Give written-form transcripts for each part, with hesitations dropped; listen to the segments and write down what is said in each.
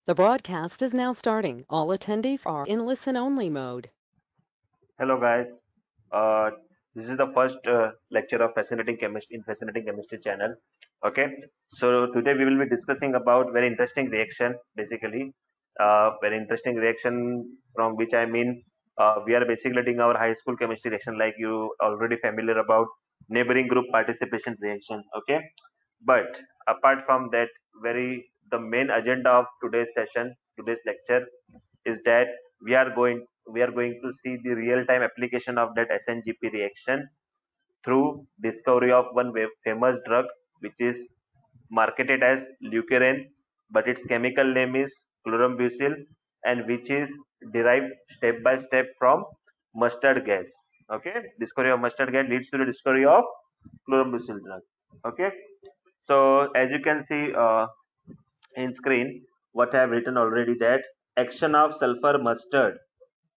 The broadcast is now starting. All attendees are in listen-only mode. Hello guys, uh, this is the first lecture of Fascinating Chemistry channel. Okay, so today we will be discussing about very interesting reaction, basically, very interesting reaction from which I mean we are basically doing our high school chemistry reaction like you already familiar about neighboring group participation reaction. Okay, but apart from that, the main agenda of today's session, today's lecture is that we are going to see the real time application of that SNGP reaction through discovery of one famous drug which is marketed as leukerin, but its chemical name is chlorambucil, and which is derived step by step from mustard gas. Okay, discovery of mustard gas leads to the discovery of chlorambucil drug. Okay, so as you can see in screen, what I have written already, that action of sulfur mustard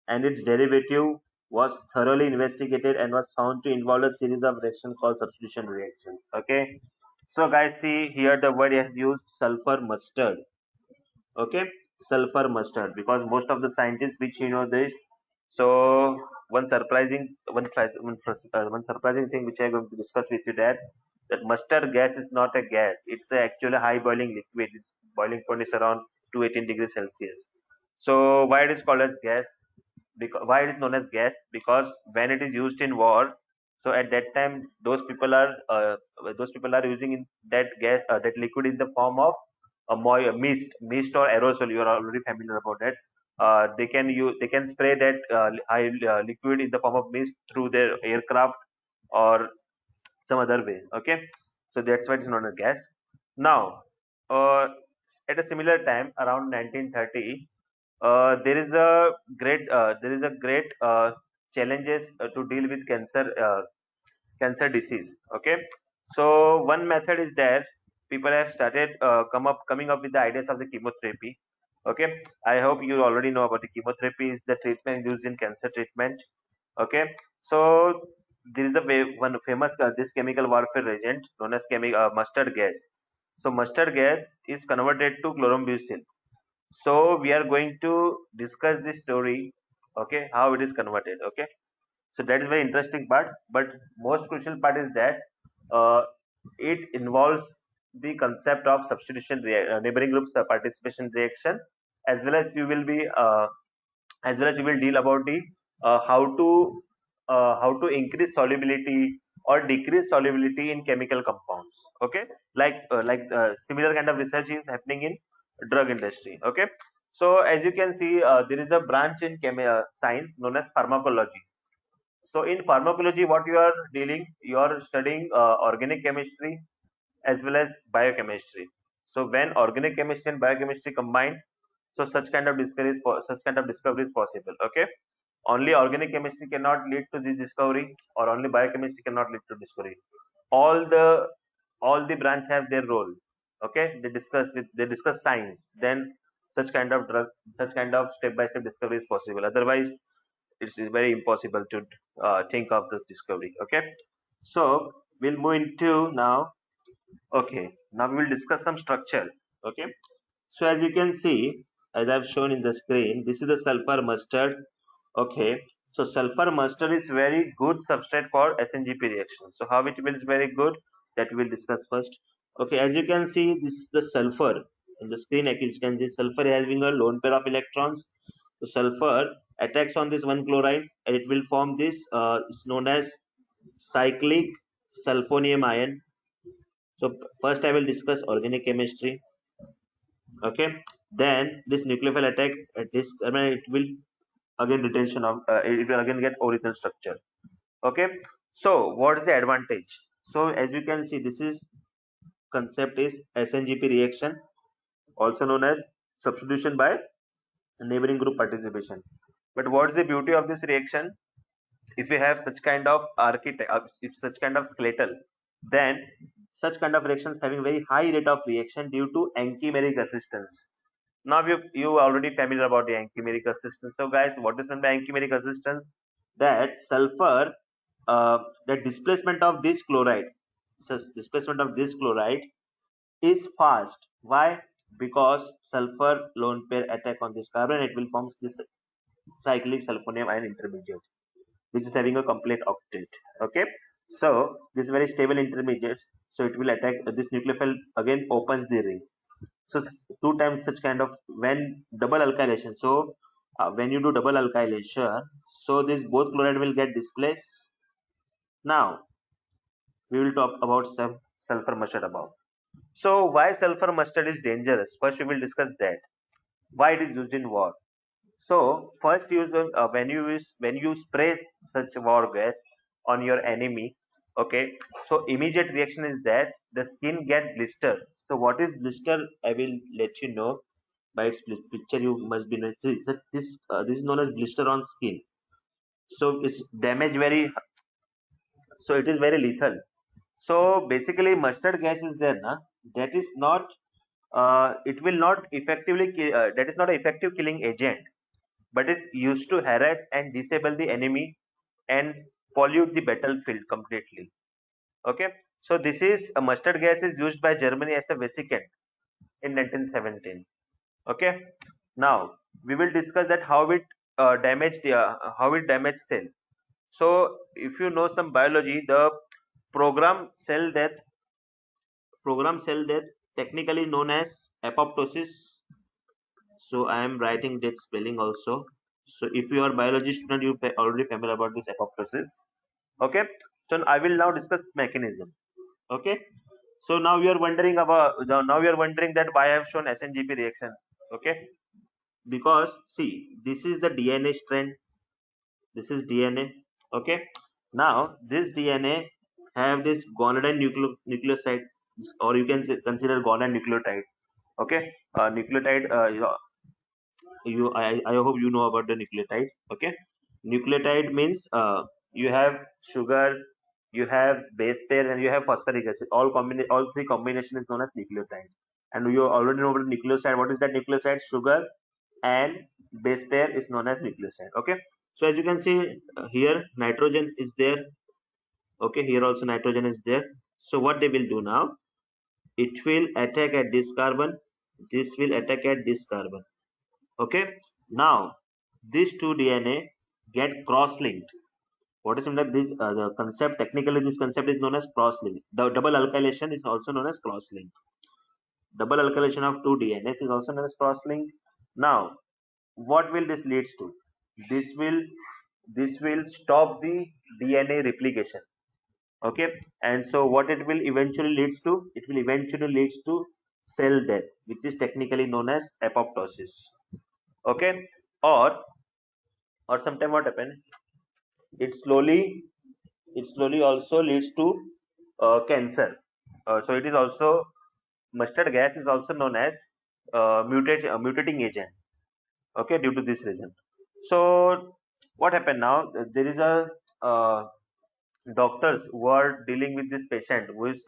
and its derivative was thoroughly investigated and was found to involve a series of reactions called substitution reaction. Okay, so guys, see here the word has used sulfur mustard. Okay, sulfur mustard, because most of the scientists which this. So one surprising thing which I'm going to discuss with you, that mustard gas is not a gas, it's a actually high boiling liquid. Its boiling point is around 218 degrees Celsius. So why it is called as gas? Because why it is known as gas? Because when it is used in war, so at that time those people are using in that gas, that liquid, in the form of a mist or aerosol. You are already familiar about that. They can spray that liquid in the form of mist through their aircraft or some other way. Okay, so that's why it's known as gas. Now, uh, at a similar time around 1930, there is a great challenges to deal with cancer disease. Okay, so one method is that people have started coming up with the ideas of the chemotherapy. Okay, I hope you already know about the chemotherapy is the treatment used in cancer treatment. Okay, so there is one famous this chemical warfare agent known as mustard gas. So mustard gas is converted to chlorambucil. So we are going to discuss this story, okay, how it is converted. Okay, so that is very interesting part, but most crucial part is that uh, it involves the concept of neighboring groups participation reaction, as well as you will deal about the how to increase solubility or decrease solubility in chemical compounds. Okay, similar kind of research is happening in drug industry. Okay, so as you can see, there is a branch in science known as pharmacology. So in pharmacology, what you are dealing, you are studying organic chemistry as well as biochemistry. So when organic chemistry and biochemistry combined, so such kind of discovery is possible. Okay, only organic chemistry cannot lead to this discovery, or only biochemistry cannot lead to discovery. All the all the branch have their role. Okay, they discuss science. Then such kind of step by step discovery is possible. Otherwise, it's very impossible to think of the discovery. Okay, so we'll move into now. Okay, now we will discuss some structure. Okay, so as you can see, as I've shown in the screen, this is the sulfur mustard. Okay, so sulfur mustard is very good substrate for SNGP reaction. So how it is very good, that we will discuss first. Okay, as you can see, this is the sulfur in the screen. Actually, you can see sulfur having a lone pair of electrons. So sulfur attacks on this one chloride, and it will form this. It's known as cyclic sulfonium ion. So first I will discuss organic chemistry. Okay, then this nucleophile attack at this, I mean, it will again retention of it will again get original structure. Okay, so what is the advantage? So as you can see, this is concept is SNGP reaction, also known as substitution by neighboring group participation. But what's the beauty of this reaction? If we have such kind of if such kind of skeletal, then such kind of reactions having very high rate of reaction due to anchimeric assistance. Now you already familiar about the anchimeric assistance. So guys, what is meant by anchimeric assistance? That sulfur, the displacement of this chloride, so displacement of this chloride is fast. Why? because sulfur lone pair attack on this carbon, it will form this cyclic sulfonium ion intermediate, which is having a complete octet. Okay, so this very stable intermediate, so it will attack this nucleophile, again opens the ring. So two times such kind of, when double alkylation, so when you do double alkylation, so this both chloride will get displaced. Now we will talk about some sulfur mustard above. So why sulfur mustard is dangerous? First we will discuss that. Why it is used in war. So first use when you spray such war gas on your enemy. Okay. So immediate reaction is that the skin get blister. So what is blister? I will let you know by its picture. You must be knowing. So this is known as blister on skin. So it's damage very. So it is very lethal. So basically, mustard gas is there, na? That is not. It will not effectively. That is not an effective killing agent, but it's used to harass and disable the enemy and pollute the battlefield completely. Okay, so this is a mustard gas is used by Germany as a vesicant in 1917. Okay, now we will discuss that how it damaged cell. So if you know some biology, the program cell death program cell death, technically known as apoptosis. So I am writing that spelling also. So if you are biology student, you already familiar about this apoptosis. Okay, so I will now discuss mechanism. Okay, so now you are wondering that why I have shown SNGP reaction. Okay, because see, this is the DNA strand, this is DNA. Okay, now this DNA have this gonadine nucleoside, or you can consider gonadine nucleotide. Okay, nucleotide, I hope you know about the nucleotide. Okay, nucleotide means you have sugar, you have base pair, and you have phosphoric acid. All three combination is known as nucleotide. And you already know about nucleoside. What is that nucleoside? Sugar and base pair is known as nucleoside. Okay, so as you can see, here nitrogen is there. Okay, here also nitrogen is there. So what they will do now? It will attack at this carbon. This will attack at this carbon. Okay, now these two DNA get cross-linked. What is that? This the concept, technically this concept is known as cross-link. The double alkylation is also known as cross-link. Double alkylation of two DNAs is also known as cross-link. Now what will this leads to? This will this will stop the DNA replication. Okay, and so what it will eventually leads to? It will eventually leads to cell death, which is technically known as apoptosis. Okay, or sometime what happen, it slowly also leads to cancer. So it is also, mustard gas is also known as mutating agent. Okay, due to this reason. So what happened now? There is a uh, doctors who are dealing with this patient who is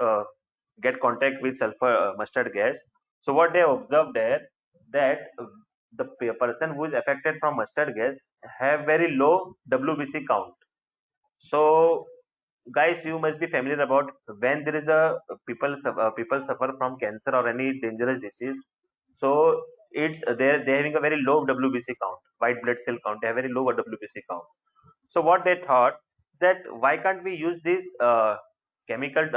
get contact with sulfur mustard gas. So what they observed there, that the person who is affected from mustard gas have very low WBC count. So guys, you must be familiar about when there is a people suffer from cancer or any dangerous disease. So it's they're having a very low WBC count, white blood cell count. They have very low WBC count. So what they thought, that why can't we use this chemical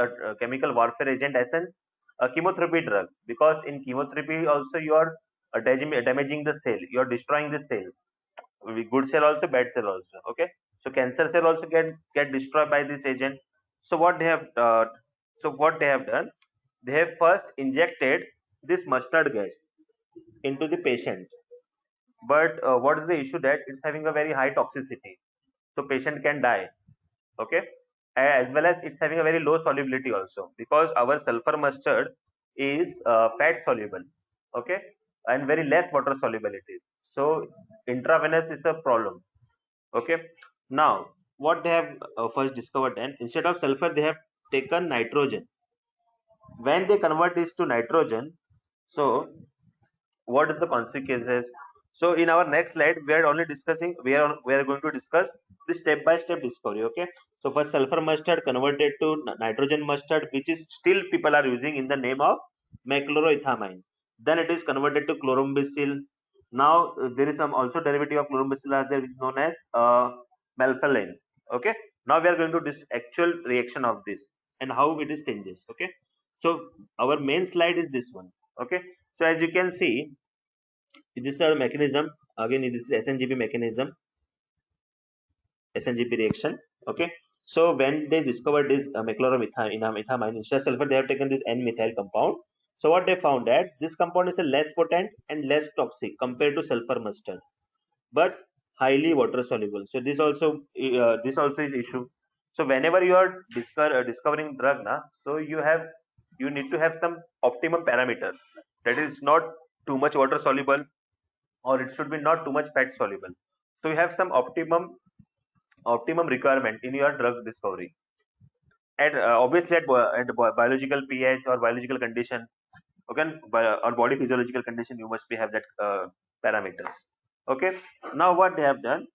warfare agent as an chemotherapy drug? Because in chemotherapy also you are damaging the cell, you are destroying the cells, good cell also, bad cell also. Okay, so cancer cell also get destroyed by this agent. So what they have done, they have first injected this mustard gas into the patient. But what is the issue, that it's having a very high toxicity, so patient can die. Okay, as well as it's having a very low solubility also, because our sulfur mustard is fat soluble. Okay, and very less water solubility. So intravenous is a problem. Okay, now what they have first discovered, then instead of sulfur they have taken nitrogen. When they convert this to nitrogen, so what is the consequences? So in our next slide we are only discussing, we are going to discuss the step by step discovery. Okay, so first sulfur mustard converted to nitrogen mustard, which is still people are using in the name of mechloroethamine. then it is converted to chlorambucil. Now there is some also derivative of chlorambucil are there, which is known as melphalan. Okay, now we are going to this actual reaction of this and how it is changes. Okay, so our main slide is this one. Okay, so as you can see, this is our mechanism. Again, this is SNGP mechanism, SNGP reaction. Okay, so when they discovered this mechloromethamine instead of sulfur, they have taken this N-methyl compound. So what they found that this compound is a less potent and less toxic compared to sulfur mustard, but highly water soluble. So this also is issue. So whenever you are discovering drug na, so you need to have some optimum parameter, that is not too much water soluble, or it should be not too much fat soluble. So you have some optimum requirement in your drug discovery, and obviously at biological pH or biological condition, okay, or body physiological condition, you must be have that parameters. Okay, now what they have done,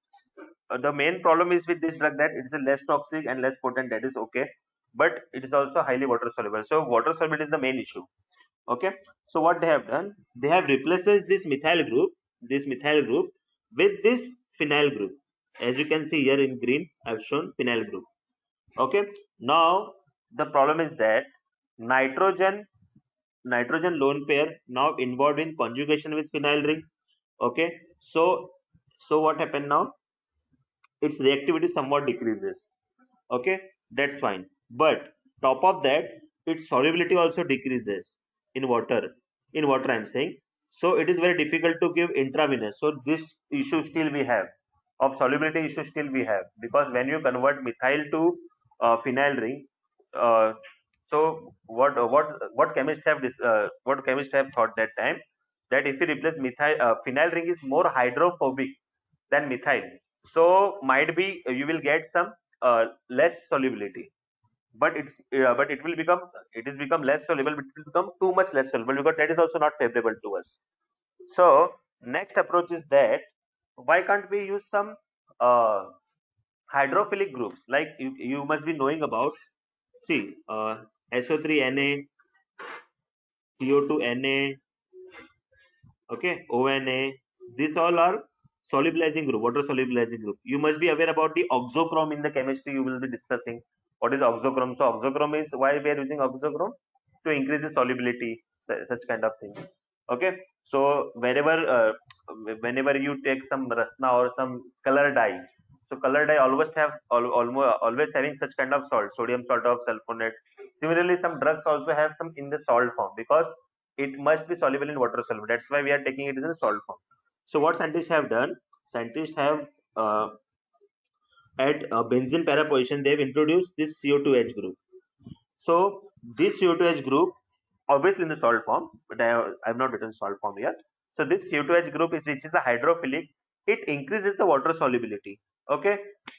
the main problem is with this drug that it is a less toxic and less potent, that is okay, but it is also highly water soluble. So water solubility is the main issue. Okay, so what they have done, they have replaces this methyl group with this phenyl group. As you can see here in green, I've shown phenyl group. Okay, now the problem is that nitrogen nitrogen lone pair now involved in conjugation with phenyl ring. Okay, so what happened now, its reactivity somewhat decreases. Okay, that's fine, but top of that, its solubility also decreases in water. I'm saying, so it is very difficult to give intravenous. So this issue still we have, of solubility issue still we have, because when you convert methyl to phenyl ring, uh, so what chemists have this what chemists have thought that time, that if you replace phenyl ring is more hydrophobic than methyl, so might be you will get some less solubility, but it is become less soluble, but it will become too much less soluble, because that is also not favorable to us. So next approach is that, why can't we use some uh, hydrophilic groups, like you must be knowing about, see, SO3Na, CO2Na, okay, ONA, these all are solubilizing group, water solubilizing group. You must be aware about the oxochrome. In the chemistry you will be discussing what is oxochrome. So oxochrome is why we are using oxochrome, to increase the solubility, such kind of thing. Okay, so whenever you take some rasna or some color dye, so color dye always having such kind of salt, sodium salt of sulfonate. Similarly, some drugs also have some in the salt form, because it must be soluble in water soluble, that's why we are taking it in a salt form. So what scientists have done, scientists have uh, at benzene para position, they've introduced this CO2H group. So this CO2H group, obviously in the salt form, but I have not written salt form here. So this CO2H group is, which is a hydrophilic, it increases the water solubility. Okay,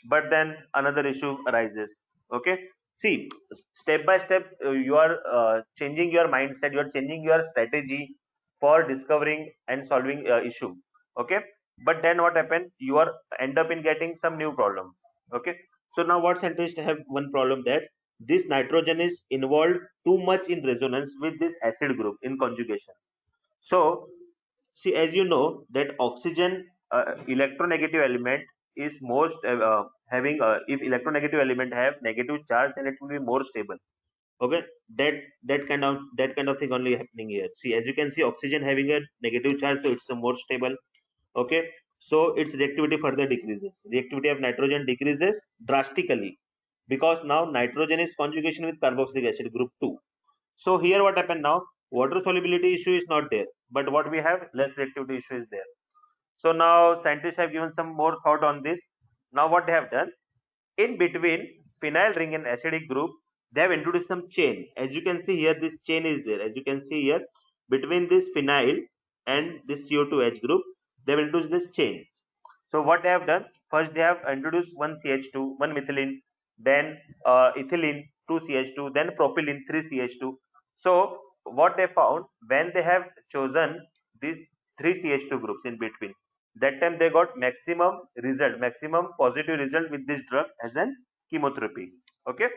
but then another issue arises. Okay, see, step by step, you are changing your mindset, you are changing your strategy for discovering and solving issue. Okay, but then what happened, you are end up in getting some new problem. Okay, so now what scientists have one problem, that this nitrogen is involved too much in resonance with this acid group in conjugation. So see, as you know that oxygen electronegative element is most having if electronegative element have negative charge, then it will be more stable. Okay, that kind of thing only happening here. See, as you can see, oxygen having a negative charge, so it's a more stable. Okay, so its reactivity further decreases, reactivity of nitrogen decreases drastically, because now nitrogen is conjugation with carboxylic acid group 2. So here what happened now, water solubility issue is not there, but what we have, less reactivity issue is there. So now scientists have given some more thought on this. Now what they have done, in between phenyl ring and acidic group, they have introduced some chain. As you can see here, this chain is there, as you can see here, between this phenyl and this CO2H group, they have introduced this chain. So what they have done, first they have introduced one CH2, one methylene, then ethylene, 2 CH2, then propylene, 3 CH2. So what they found, when they have chosen these 3 CH2 groups in between, that time they got maximum positive result with this drug as an chemotherapy. Okay,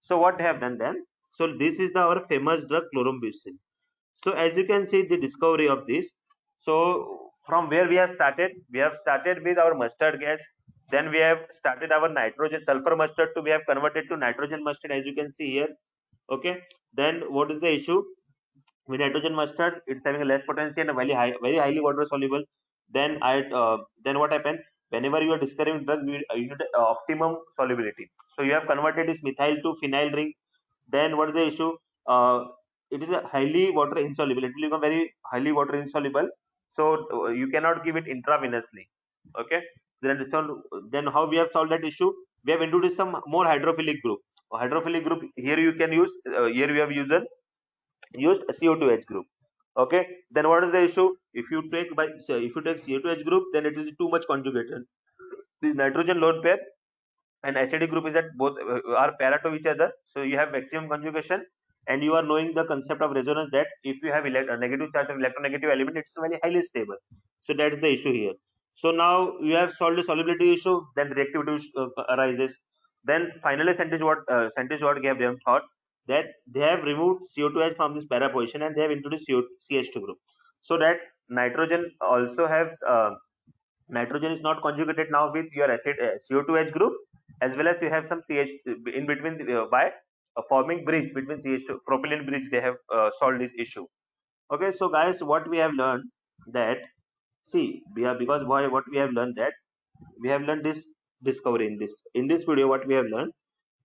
so what they have done then, so this is our famous drug chlorambucil. So as you can see the discovery of this. So from where we have started with our mustard gas. Then we have started our nitrogen sulfur mustard to we have converted to nitrogen mustard, as you can see here. Okay. Then what is the issue with nitrogen mustard? It's having a less potency and a very highly water soluble. Then what happened? Whenever you are discovering drug, you need optimum solubility. So you have converted this methyl to phenyl ring. Then what is the issue? Uh, it is a highly water insoluble. It will become very highly water insoluble. So you cannot give it intravenously. Okay. Then how we have solved that issue? We have introduced some more hydrophilic group. Hydrophilic group here you can use. Here we have used CO2H group. Okay. Then what is the issue? If you take CO2H group, then it is too much conjugated. This nitrogen lone pair and acidic group is that both are para to each other. So you have maximum conjugation, and you are knowing the concept of resonance that if you have a negative charge of electronegative element, it's very highly stable. So that is the issue here. So now you have solved the solubility issue, then reactivity arises. Then finally scientists what gave them thought that they have removed CO2H from this para position and they have introduced CH2 group, so that nitrogen also has nitrogen is not conjugated now with your acid CO2H group, as well as you have some CH in between by forming bridge between CH2 propylene bridge. They have solved this issue. Okay, so guys, what we have learned that, see, we are because why what we have learned that we have learned this discovery in this video. What we have learned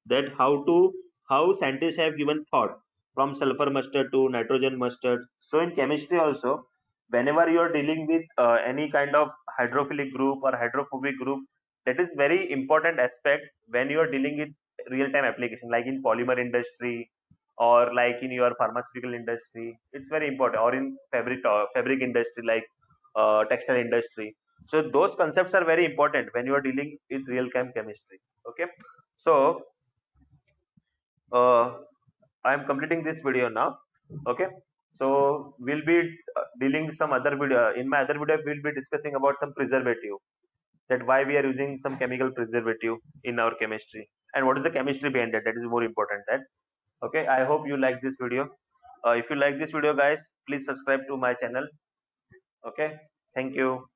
that how scientists have given thought from sulfur mustard to nitrogen mustard. So in chemistry also, whenever you are dealing with any kind of hydrophilic group or hydrophobic group, that is very important aspect when you are dealing with real time application, like in polymer industry or like in your pharmaceutical industry. It's very important, or in fabric industry, like textile industry. So those concepts are very important when you are dealing with real time chemistry. Okay. So uh, I am completing this video now. Okay. So we'll be dealing some other video. In my other video, we'll be discussing about some preservative, that why we are using some chemical preservative in our chemistry, and what is the chemistry behind that. That is more important. That okay. I hope you like this video. If you like this video, guys, please subscribe to my channel. Okay. Thank you.